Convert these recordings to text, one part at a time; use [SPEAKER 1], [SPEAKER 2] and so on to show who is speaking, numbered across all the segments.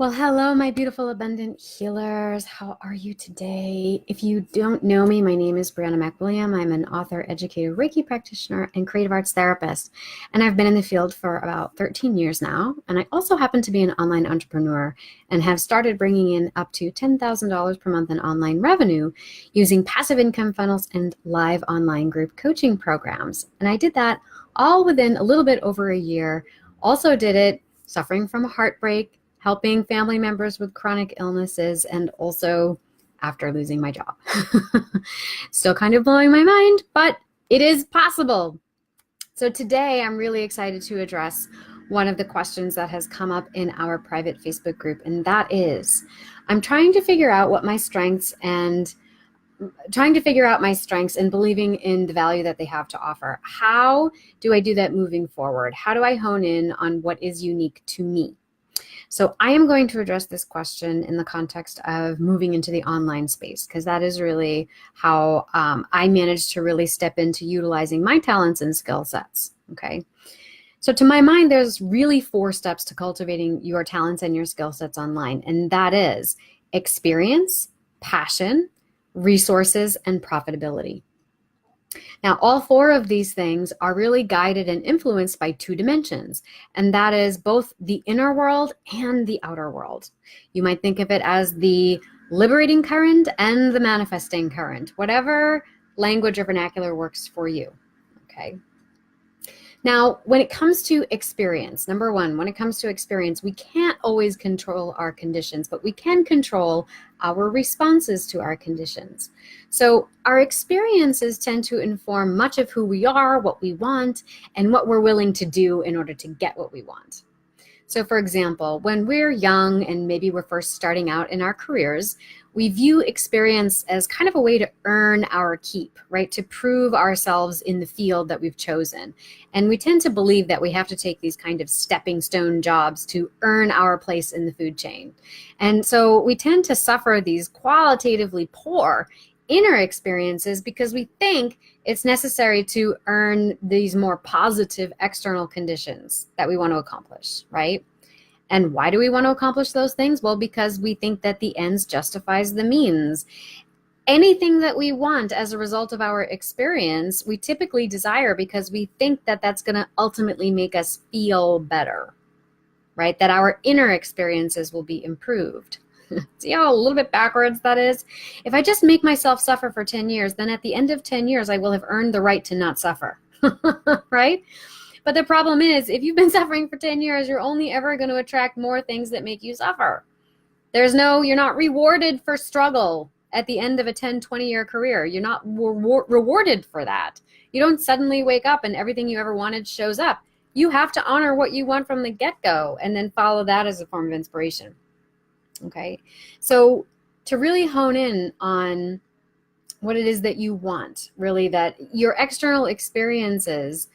[SPEAKER 1] Well, hello, my beautiful abundant healers. How are you today? If you don't know me, my name is Brianna McWilliam. I'm an author, educator, Reiki practitioner, and creative arts therapist. And I've been in the field for about 13 years now. And I also happen to be an online entrepreneur and have started bringing in up to $10,000 per month in online revenue using passive income funnels and live online group coaching programs. And I did that all within a little bit over a year. Also did it suffering from a heartbreak, helping family members with chronic illnesses, and also after losing my job. Still kind of blowing my mind, but it is possible. So today I'm really excited to address one of the questions that has come up in our private Facebook group, and that is, I'm trying to figure out my strengths and believing in the value that they have to offer. How do I do that moving forward? How do I hone in on what is unique to me? So I am going to address this question in the context of moving into the online space, because that is really how I managed to really step into utilizing my talents and skill sets. Okay. So to my mind, there's really 4 steps to cultivating your talents and your skill sets online. And that is experience, passion, resources, and profitability. Now, all 4 of these things are really guided and influenced by 2 dimensions, and that is both the inner world and the outer world. You might think of it as the liberating current and the manifesting current, whatever language or vernacular works for you, okay? Now, when it comes to experience, number 1, when it comes to experience, we can't always control our conditions, but we can control our responses to our conditions. So our experiences tend to inform much of who we are, what we want, and what we're willing to do in order to get what we want. So for example, when we're young and maybe we're first starting out in our careers, we view experience as kind of a way to earn our keep, right? To prove ourselves in the field that we've chosen. And we tend to believe that we have to take these kind of stepping stone jobs to earn our place in the food chain. And so we tend to suffer these qualitatively poor inner experiences because we think it's necessary to earn these more positive external conditions that we want to accomplish, right? And why do we want to accomplish those things? Well, because we think that the ends justifies the means. Anything that we want as a result of our experience, we typically desire because we think that that's going to ultimately make us feel better, right? That our inner experiences will be improved. See how a little bit backwards that is? If I just make myself suffer for 10 years, then at the end of 10 years, I will have earned the right to not suffer, right? But the problem is, if you've been suffering for 10 years, you're only ever going to attract more things that make you suffer. You're not rewarded for struggle at the end of a 10, 20-year career. You're not rewarded for that. You don't suddenly wake up and everything you ever wanted shows up. You have to honor what you want from the get-go and then follow that as a form of inspiration. Okay, so to really hone in on what it is that you want, really, that your external experiences,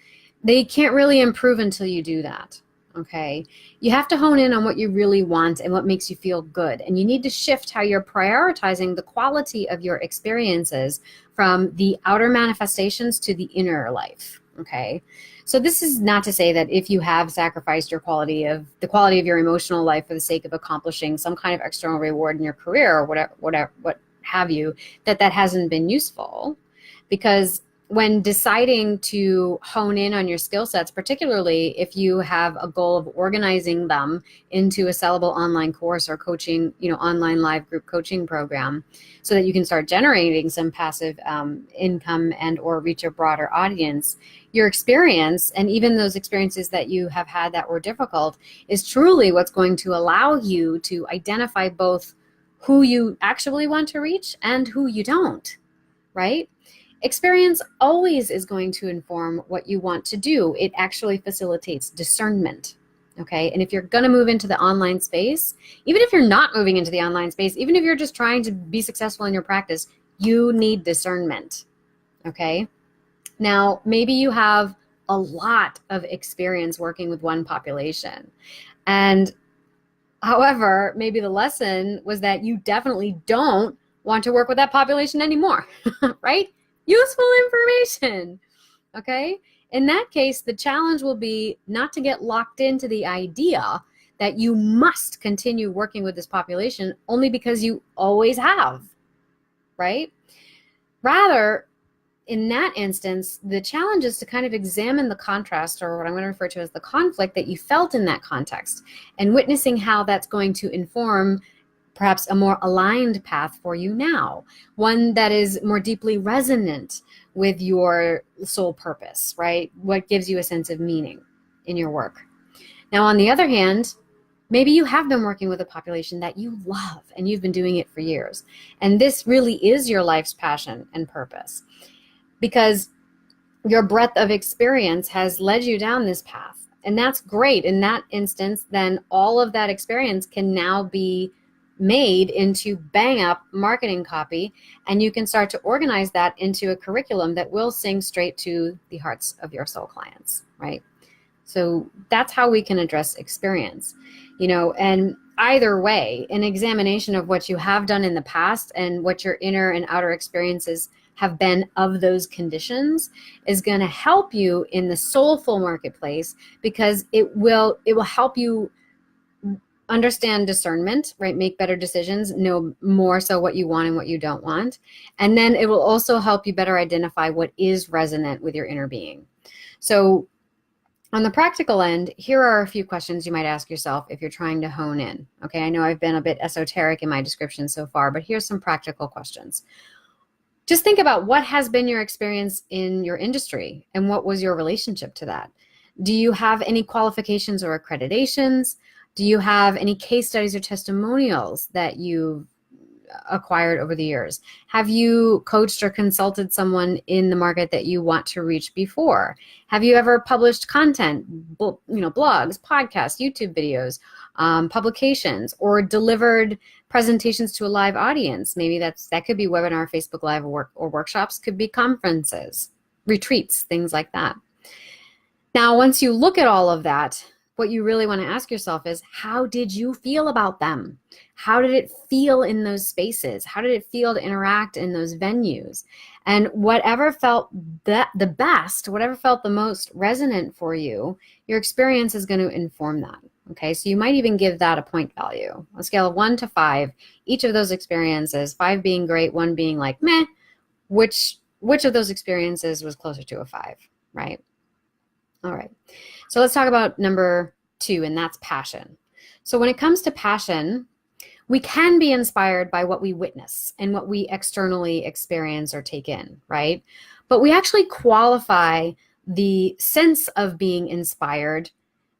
[SPEAKER 1] they can't really improve until you do that, okay? You have to hone in on what you really want and what makes you feel good. And you need to shift how you're prioritizing the quality of your experiences from the outer manifestations to the inner life, okay? So this is not to say that if you have sacrificed the quality of your emotional life for the sake of accomplishing some kind of external reward in your career or whatever, what have you, that hasn't been useful. Because when deciding to hone in on your skill sets, particularly if you have a goal of organizing them into a sellable online course or coaching, online live group coaching program, so that you can start generating some passive income and or reach a broader audience, your experience, and even those experiences that you have had that were difficult, is truly what's going to allow you to identify both who you actually want to reach and who you don't, right? Experience always is going to inform what you want to do. It actually facilitates discernment, okay? And if you're going to move into the online space, even if you're not moving into the online space, even if you're just trying to be successful in your practice, you need discernment, okay? Now, maybe you have a lot of experience working with one population. And however, maybe the lesson was that you definitely don't want to work with that population anymore, right? Useful information, okay? In that case, the challenge will be not to get locked into the idea that you must continue working with this population only because you always have, right? Rather, in that instance, the challenge is to kind of examine the contrast, or what I'm going to refer to as the conflict that you felt in that context, and witnessing how that's going to inform perhaps a more aligned path for you now, one that is more deeply resonant with your soul purpose, right? What gives you a sense of meaning in your work. Now, on the other hand, maybe you have been working with a population that you love and you've been doing it for years. And this really is your life's passion and purpose, because your breadth of experience has led you down this path. And that's great. In that instance, then all of that experience can now be made into bang up marketing copy, and you can start to organize that into a curriculum that will sing straight to the hearts of your soul clients, right? So that's how we can address experience, and either way, an examination of what you have done in the past and what your inner and outer experiences have been of those conditions is going to help you in the soulful marketplace, because it will help you understand discernment, right? Make better decisions, know more so what you want and what you don't want. And then it will also help you better identify what is resonant with your inner being. So on the practical end, here are a few questions you might ask yourself if you're trying to hone in. Okay, I know I've been a bit esoteric in my description so far, but here's some practical questions. Just think about what has been your experience in your industry and what was your relationship to that. Do you have any qualifications or accreditations? Do you have any case studies or testimonials that you've acquired over the years? Have you coached or consulted someone in the market that you want to reach before? Have you ever published content, blogs, podcasts, YouTube videos, publications, or delivered presentations to a live audience? Maybe that could be webinar, Facebook Live, or workshops, could be conferences, retreats, things like that. Now, once you look at all of that, what you really want to ask yourself is, how did you feel about them? How did it feel in those spaces? How did it feel to interact in those venues? And whatever felt the best, whatever felt the most resonant for you, your experience is going to inform that. Okay, so you might even give that a point value. On a scale of 1 to 5, each of those experiences, 5 being great, 1 being like meh, which of those experiences was closer to a 5, right? All right, so let's talk about number 2, and that's passion. So when it comes to passion, we can be inspired by what we witness and what we externally experience or take in, right? But we actually qualify the sense of being inspired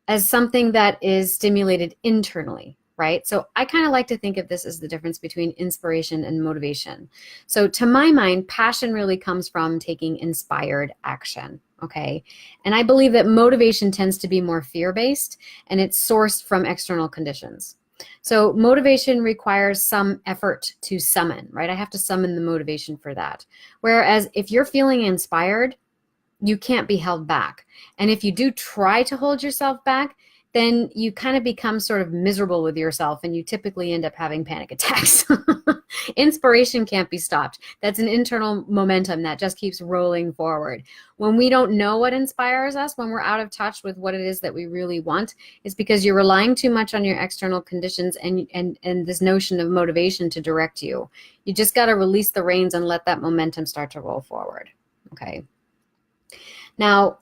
[SPEAKER 1] as something that is stimulated internally, right? So I kind of like to think of this as the difference between inspiration and motivation. So to my mind, passion really comes from taking inspired action, okay? And I believe that motivation tends to be more fear-based, and it's sourced from external conditions. So motivation requires some effort to summon, right? I have to summon the motivation for that. Whereas if you're feeling inspired, you can't be held back. And if you do try to hold yourself back, then you kind of become sort of miserable with yourself, and you typically end up having panic attacks. Inspiration can't be stopped. That's an internal momentum that just keeps rolling forward. When we don't know what inspires us, when we're out of touch with what it is that we really want, it's because you're relying too much on your external conditions and this notion of motivation to direct you. You just got to release the reins and let that momentum start to roll forward. Okay. Now,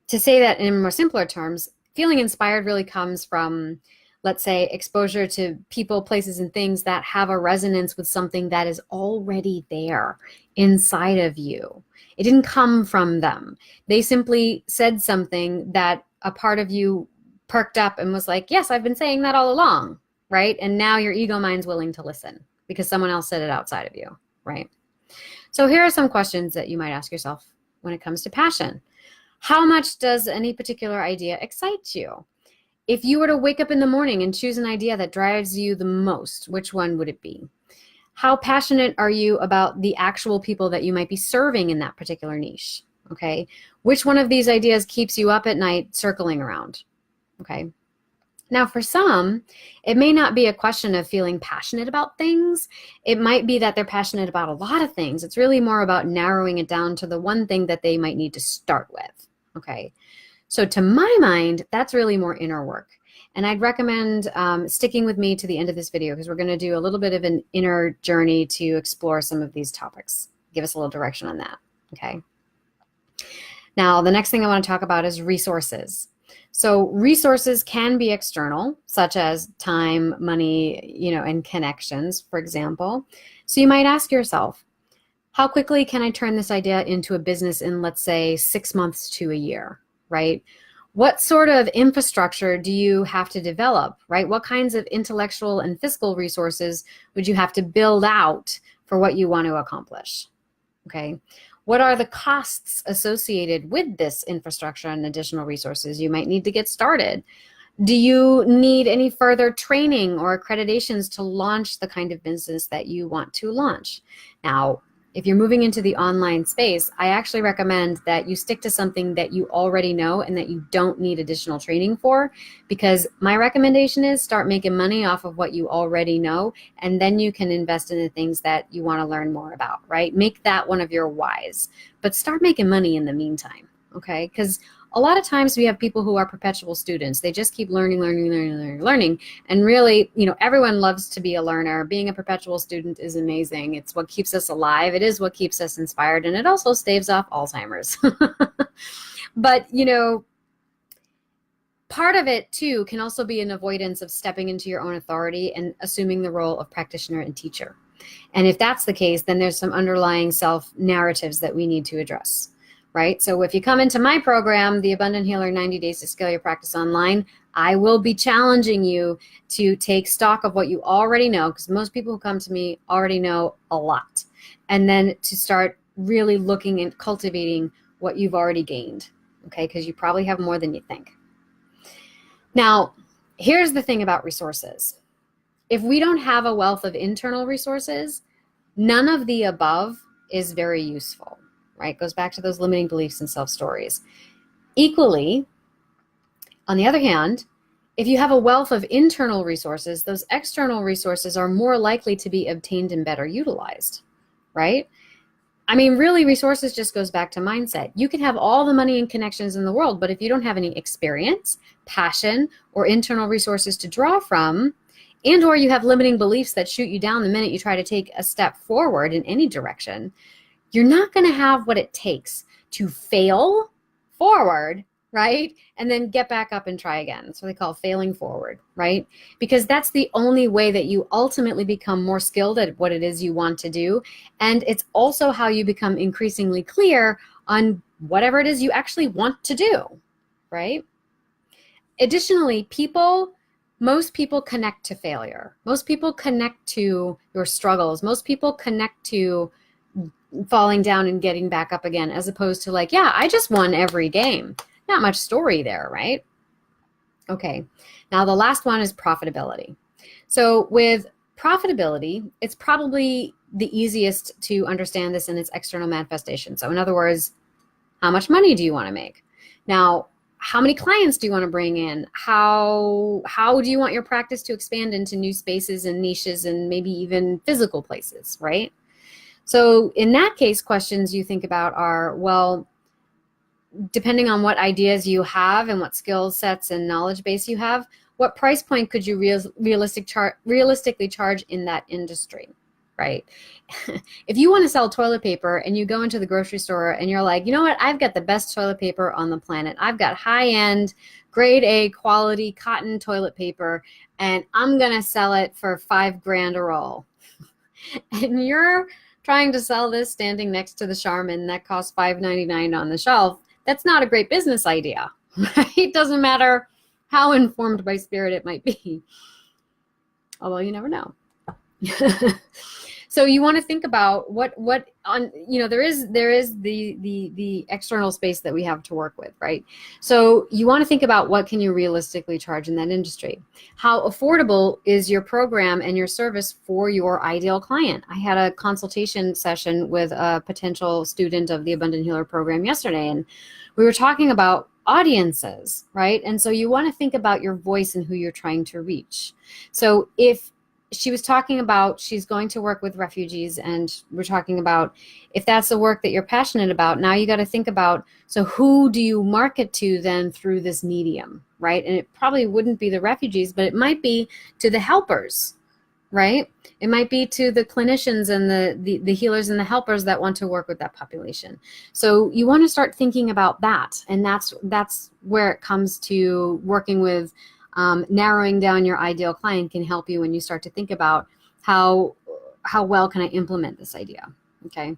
[SPEAKER 1] to say that in more simpler terms, feeling inspired really comes from, let's say, exposure to people, places, and things that have a resonance with something that is already there inside of you. It didn't come from them. They simply said something that a part of you perked up and was like, yes, I've been saying that all along, right? And now your ego mind's willing to listen because someone else said it outside of you, right? So here are some questions that you might ask yourself when it comes to passion. How much does any particular idea excite you? If you were to wake up in the morning and choose an idea that drives you the most, which one would it be? How passionate are you about the actual people that you might be serving in that particular niche? Okay. Which one of these ideas keeps you up at night circling around? Okay. Now, for some, it may not be a question of feeling passionate about things. It might be that they're passionate about a lot of things. It's really more about narrowing it down to the one thing that they might need to start with. Okay. So to my mind, that's really more inner work. And I'd recommend sticking with me to the end of this video, because we're going to do a little bit of an inner journey to explore some of these topics. Give us a little direction on that, okay? Now, the next thing I want to talk about is resources. So resources can be external, such as time, money, and connections, for example. So you might ask yourself, how quickly can I turn this idea into a business in, let's say, 6 months to a year, right? What sort of infrastructure do you have to develop, right? What kinds of intellectual and fiscal resources would you have to build out for what you want to accomplish, okay? What are the costs associated with this infrastructure and additional resources you might need to get started? Do you need any further training or accreditations to launch the kind of business that you want to launch? Now, if you're moving into the online space, I actually recommend that you stick to something that you already know and that you don't need additional training for, because my recommendation is start making money off of what you already know, and then you can invest in the things that you want to learn more about, right? Make that one of your whys, but start making money in the meantime, okay? Because a lot of times we have people who are perpetual students. They just keep learning. And really, everyone loves to be a learner. Being a perpetual student is amazing. It's what keeps us alive. It is what keeps us inspired. And it also staves off Alzheimer's. But, part of it too can also be an avoidance of stepping into your own authority and assuming the role of practitioner and teacher. And if that's the case, then there's some underlying self-narratives that we need to address. Right? So if you come into my program, The Abundant Healer 90 Days to Scale Your Practice Online, I will be challenging you to take stock of what you already know, because most people who come to me already know a lot, and then to start really looking and cultivating what you've already gained, okay? Because you probably have more than you think. Now, here's the thing about resources. If we don't have a wealth of internal resources, none of the above is very useful. Right? Goes back to those limiting beliefs and self-stories. Equally, on the other hand, if you have a wealth of internal resources, those external resources are more likely to be obtained and better utilized, right? I mean, really, resources just goes back to mindset. You can have all the money and connections in the world, but if you don't have any experience, passion, or internal resources to draw from, and or you have limiting beliefs that shoot you down the minute you try to take a step forward in any direction, you're not going to have what it takes to fail forward, right? And then get back up and try again. That's what they call failing forward, right? Because that's the only way that you ultimately become more skilled at what it is you want to do. And it's also how you become increasingly clear on whatever it is you actually want to do, right? Additionally, most people connect to failure. Most people connect to your struggles. Most people connect to falling down and getting back up again, as opposed to like, yeah, I just won every game. Not much story there, right? Okay, now the last one is profitability. So with profitability, it's probably the easiest to understand this in its external manifestation. So in other words, how much money do you want to make? Now, how many clients do you want to bring in? How do you want your practice to expand into new spaces and niches and maybe even physical places, right? So in that case, questions you think about are, well, depending on what ideas you have and what skill sets and knowledge base you have, what price point could you realistically charge in that industry, right? If you want to sell toilet paper and you go into the grocery store and you're like, you know what, I've got the best toilet paper on the planet. I've got high-end, grade A quality cotton toilet paper, and I'm going to sell it for $5,000 a roll. And you're trying to sell this standing next to the Charmin that costs $5.99 on the shelf. That's not a great business idea, right? It doesn't matter how informed by spirit it might be. Although you never know. So you want to think about what on, there is the external space that we have to work with, right? So you want to think about what can you realistically charge in that industry? How affordable is your program and your service for your ideal client? I had a consultation session with a potential student of the Abundant Healer program yesterday, and we were talking about audiences, right? And so you want to think about your voice and who you're trying to reach. So if she was talking about she's going to work with refugees, and we're talking about if that's the work that you're passionate about, now you got to think about, so who do you market to then through this medium, right? And it probably wouldn't be the refugees, but it might be to the helpers, right? It might be to the clinicians and the healers and the helpers that want to work with that population. So you want to start thinking about that. And that's where it comes to working with narrowing down your ideal client can help you when you start to think about how well can I implement this idea, okay?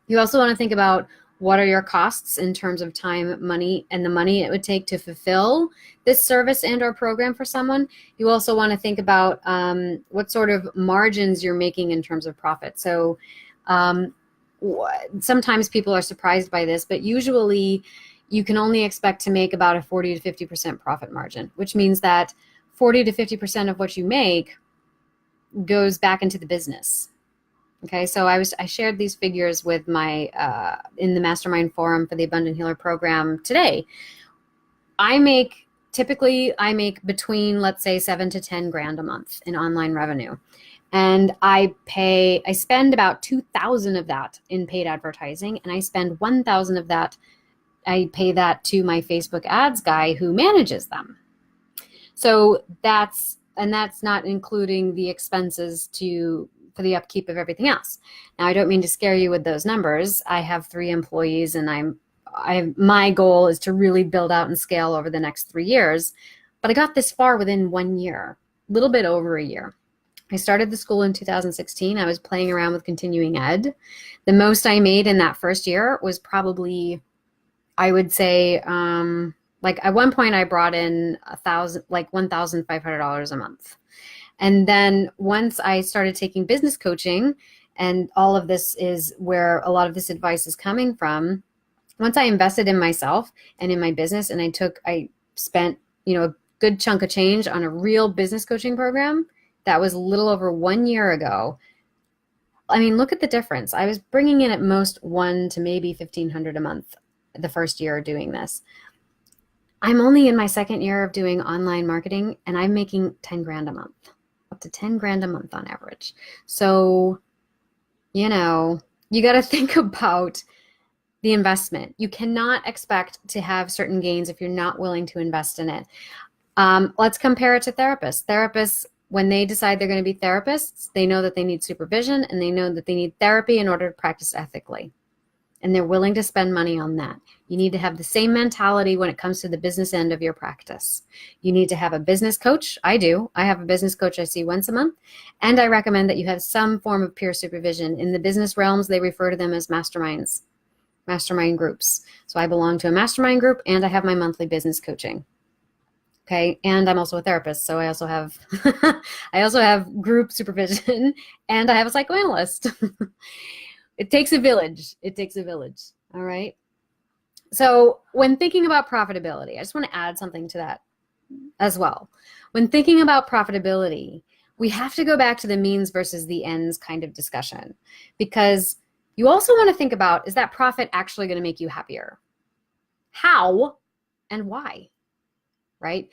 [SPEAKER 1] You also want to think about what are your costs in terms of time, money, and the money it would take to fulfill this service and or program for someone. You also want to think about what sort of margins you're making in terms of profit. So sometimes people are surprised by this, but usually you can only expect to make about a 40 to 50% profit margin, which means that 40 to 50% of what you make goes back into the business. Okay, so I shared these figures with my in the mastermind forum for the Abundant Healer program today. Typically I make between, let's say, 7 to 10 grand a month in online revenue. And I spend about 2,000 of that in paid advertising, and I spend 1,000 of that, I pay that to my Facebook ads guy who manages them. So that's not including the expenses for the upkeep of everything else. Now, I don't mean to scare you with those numbers. I have 3 employees, and my goal is to really build out and scale over the next 3 years. But I got this far within 1 year, a little bit over a year. I started the school in 2016. I was playing around with continuing ed. The most I made in that first year was probably, I would say, like at one point I brought in $1,500 a month. And then once I started taking business coaching, and all of this is where a lot of this advice is coming from, once I invested in myself and in my business, and I spent, a good chunk of change on a real business coaching program that was a little over 1 year ago. I mean, look at the difference. I was bringing in at most $1,000 to maybe $1,500 a month the first year of doing this. I'm only in my second year of doing online marketing, and I'm making 10 grand a month. Up to 10 grand a month on average. So, you got to think about the investment. You cannot expect to have certain gains if you're not willing to invest in it. Let's compare it to therapists. Therapists, when they decide they're going to be therapists, they know that they need supervision, and they know that they need therapy in order to practice ethically. And they're willing to spend money on that. You need to have the same mentality when it comes to the business end of your practice. You need to have a business coach. I do. I have a business coach I see once a month. And I recommend that you have some form of peer supervision. In the business realms, they refer to them as masterminds, mastermind groups. So I belong to a mastermind group, and I have my monthly business coaching. Okay. And I'm also a therapist. So I also have, group supervision, and I have a psychoanalyst. It takes a village. It takes a village. All right. So when thinking about profitability, I just want to add something to that as well. When thinking about profitability, we have to go back to the means versus the ends kind of discussion, because you also want to think about, is that profit actually going to make you happier? How and why? Right?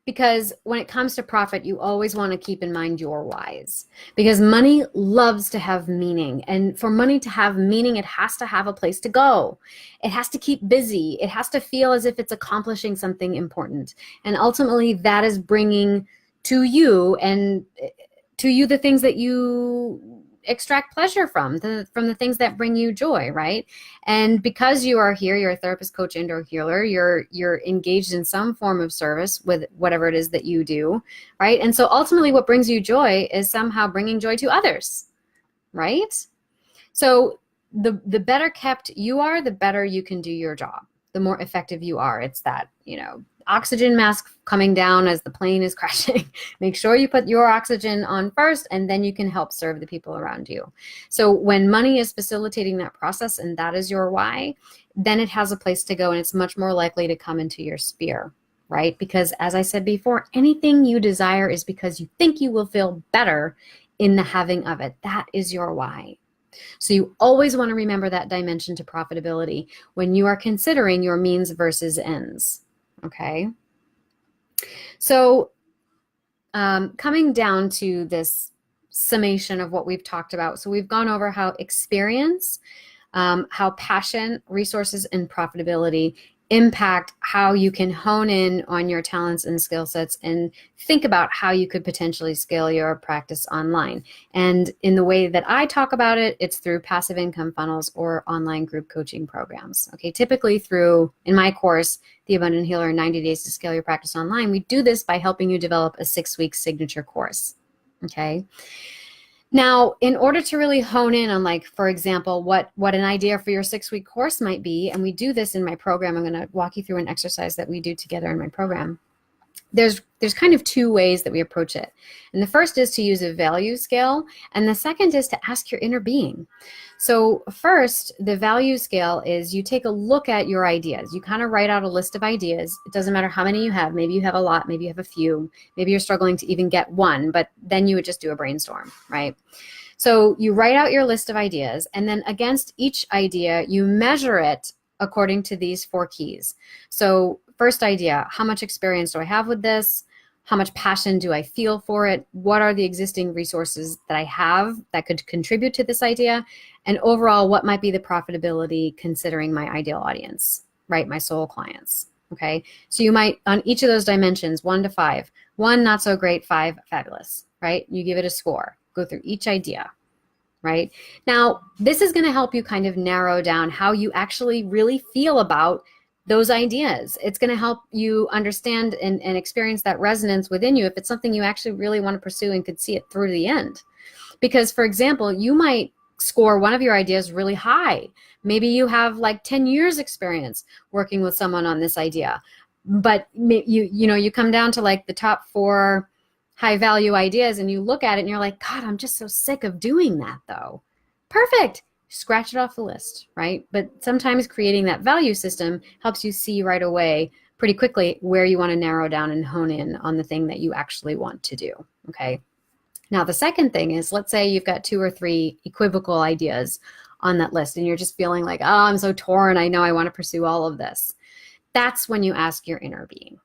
[SPEAKER 1] Because when it comes to profit, you always want to keep in mind your whys, because money loves to have meaning. And for money to have meaning, it has to have a place to go. It has to keep busy. It has to feel as if it's accomplishing something important. And ultimately, that is bringing to you the things that you extract pleasure from the things that bring you joy, right? And because you are here, you're a therapist, coach, and or healer, you're engaged in some form of service with whatever it is that you do, right? And so ultimately what brings you joy is somehow bringing joy to others, right? So the better kept you are, the better you can do your job, the more effective you are. It's that, oxygen mask coming down as the plane is crashing. Make sure you put your oxygen on first, and then you can help serve the people around you. So when money is facilitating that process, and that is your why, then it has a place to go, and it's much more likely to come into your sphere, right? Because as I said before, anything you desire is because you think you will feel better in the having of it. That is your why. So you always want to remember that dimension to profitability when you are considering your means versus ends. Okay. So coming down to this summation of what we've talked about. So we've gone over how experience, how passion, resources, and profitability impact how you can hone in on your talents and skill sets and think about how you could potentially scale your practice online. And in the way that I talk about it, it's through passive income funnels or online group coaching programs. Okay, typically through, in my course, The Abundant Healer in 90 Days to Scale Your Practice Online, we do this by helping you develop a 6-week signature course. Okay. Now, in order to really hone in on, like, for example, what an idea for your 6-week course might be, and we do this in my program, I'm going to walk you through an exercise that we do together in my program. There's kind of 2 ways that we approach it. And the first is to use a value scale, and the second is to ask your inner being. So first, the value scale is you take a look at your ideas. You kind of write out a list of ideas. It doesn't matter how many you have. Maybe you have a lot, maybe you have a few, maybe you're struggling to even get one, but then you would just do a brainstorm, right? So you write out your list of ideas, and then against each idea, you measure it according to these 4 keys. So first idea, how much experience do I have with this? How much passion do I feel for it? What are the existing resources that I have that could contribute to this idea? And overall, what might be the profitability considering my ideal audience, right? My soul clients, okay? So you might, on each of those dimensions, 1 to 5, 1, not so great, 5, fabulous, right? You give it a score, go through each idea, right? Now, this is going to help you kind of narrow down how you actually really feel about those ideas. It's going to help you understand and experience that resonance within you if it's something you actually really want to pursue and could see it through to the end. Because, for example, you might score one of your ideas really high. Maybe you have like 10 years experience working with someone on this idea, but you come down to like the top 4 high value ideas and you look at it and you're like, God, I'm just so sick of doing that though. Perfect. Scratch it off the list, right? But sometimes creating that value system helps you see right away pretty quickly where you want to narrow down and hone in on the thing that you actually want to do, okay? Now, the second thing is, let's say you've got 2 or 3 equivocal ideas on that list and you're just feeling like, oh, I'm so torn. I know I want to pursue all of this. That's when you ask your inner being,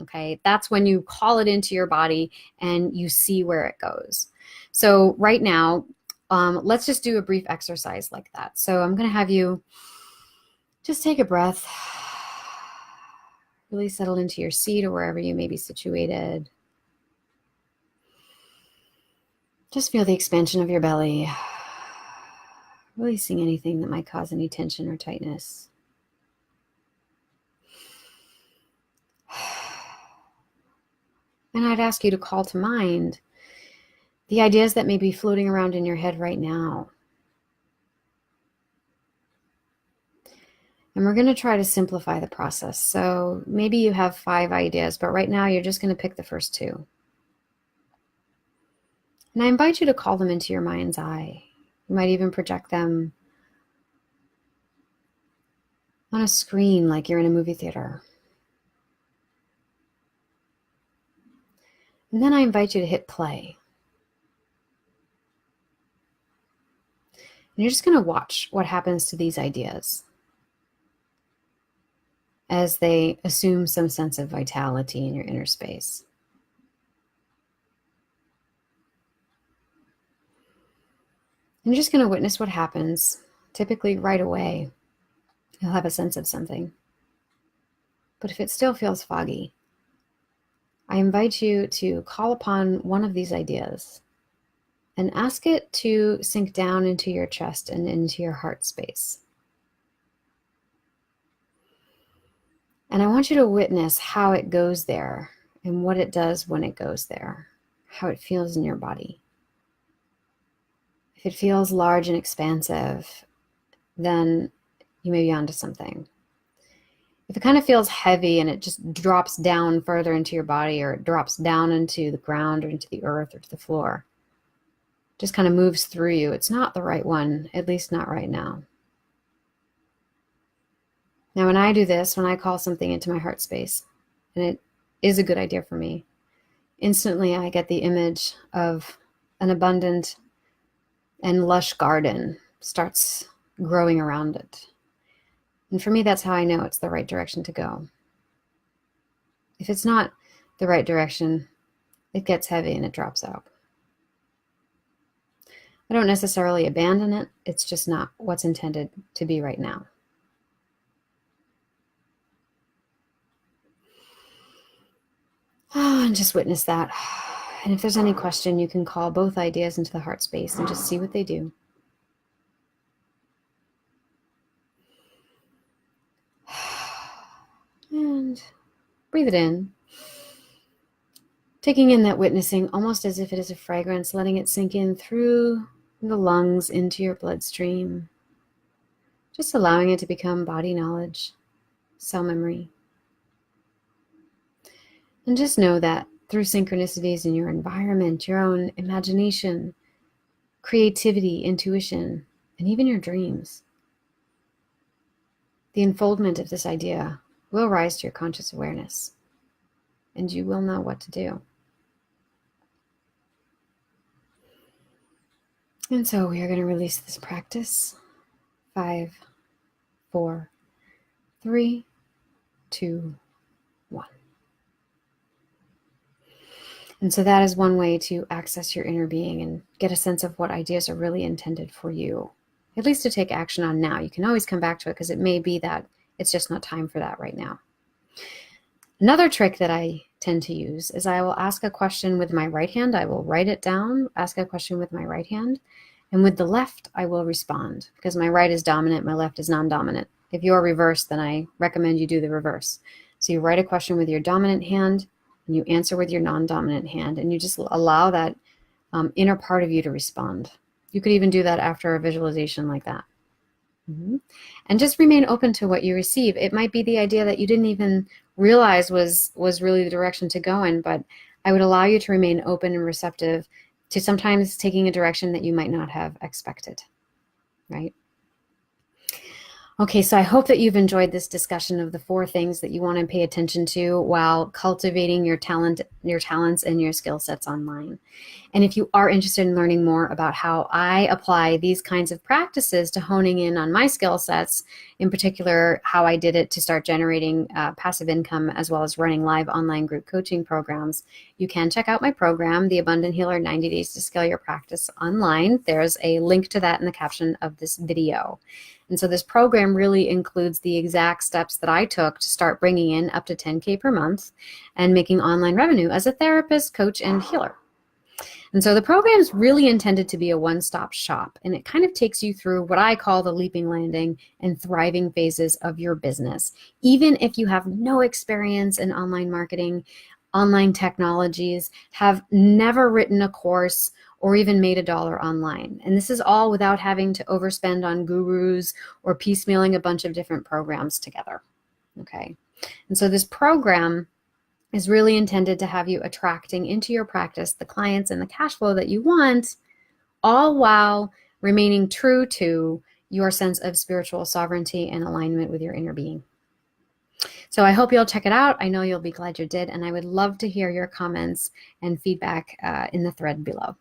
[SPEAKER 1] okay? That's when you call it into your body and you see where it goes. So right now, let's just do a brief exercise like that. So I'm going to have you just take a breath, really settle into your seat or wherever you may be situated. Just feel the expansion of your belly, releasing anything that might cause any tension or tightness. And I'd ask you to call to mind the ideas that may be floating around in your head right now. And we're going to try to simplify the process. So maybe you have 5 ideas, but right now you're just going to pick the first 2. And I invite you to call them into your mind's eye. You might even project them on a screen like you're in a movie theater. And then I invite you to hit play. And you're just going to watch what happens to these ideas as they assume some sense of vitality in your inner space. And you're just going to witness what happens. Typically right away, you'll have a sense of something. But if it still feels foggy, I invite you to call upon one of these ideas and ask it to sink down into your chest and into your heart space. And I want you to witness how it goes there and what it does when it goes there, how it feels in your body. If it feels large and expansive, then you may be onto something. If it kind of feels heavy and it just drops down further into your body, or it drops down into the ground or into the earth or to the floor, just kind of moves through you, it's not the right one, at least not right now. Now, when I do this, when I call something into my heart space, and it is a good idea for me, instantly I get the image of an abundant and lush garden starts growing around it. And for me, that's how I know it's the right direction to go. If it's not the right direction, it gets heavy and it drops out. I don't necessarily abandon it. It's just not what's intended to be right now. And just witness that. And if there's any question, you can call both ideas into the heart space and just see what they do. And breathe it in. Taking in that witnessing almost as if it is a fragrance, letting it sink in through the lungs into your bloodstream. Just allowing it to become body knowledge, cell memory. And just know that through synchronicities in your environment, your own imagination, creativity, intuition, and even your dreams, the unfoldment of this idea will rise to your conscious awareness, and you will know what to do. And so we are going to release this practice. 5, 4, 3, 2, 1. And so that is one way to access your inner being and get a sense of what ideas are really intended for you, at least to take action on now. You can always come back to it because it may be that it's just not time for that right now. Another trick that I tend to use is I will ask a question with my right hand. I will write it down, ask a question with my right hand. And with the left, I will respond because my right is dominant, my left is non-dominant. If you're reversed, then I recommend you do the reverse. So you write a question with your dominant hand and you answer with your non-dominant hand, and you just allow that inner part of you to respond. You could even do that after a visualization like that. And just remain open to what you receive. It might be the idea that you didn't even realize was really the direction to go in, but I would allow you to remain open and receptive to sometimes taking a direction that you might not have expected, right? Okay, so I hope that you've enjoyed this discussion of the 4 things that you want to pay attention to while cultivating your talents and your skill sets online. And if you are interested in learning more about how I apply these kinds of practices to honing in on my skill sets, in particular, how I did it to start generating passive income as well as running live online group coaching programs, you can check out my program, The Abundant Healer 90 Days to Scale Your Practice Online. There's a link to that in the caption of this video. And so this program really includes the exact steps that I took to start bringing in up to 10K per month and making online revenue as a therapist, coach, and healer. And so the program is really intended to be a one-stop shop, and it kind of takes you through what I call the leaping, landing, and thriving phases of your business. Even if you have no experience in online marketing, online technologies, have never written a course, or even made $1 online. And this is all without having to overspend on gurus or piecemealing a bunch of different programs together. Okay. And so this program is really intended to have you attracting into your practice the clients and the cash flow that you want, all while remaining true to your sense of spiritual sovereignty and alignment with your inner being. So I hope you'll check it out. I know you'll be glad you did, and I would love to hear your comments and feedback in the thread below.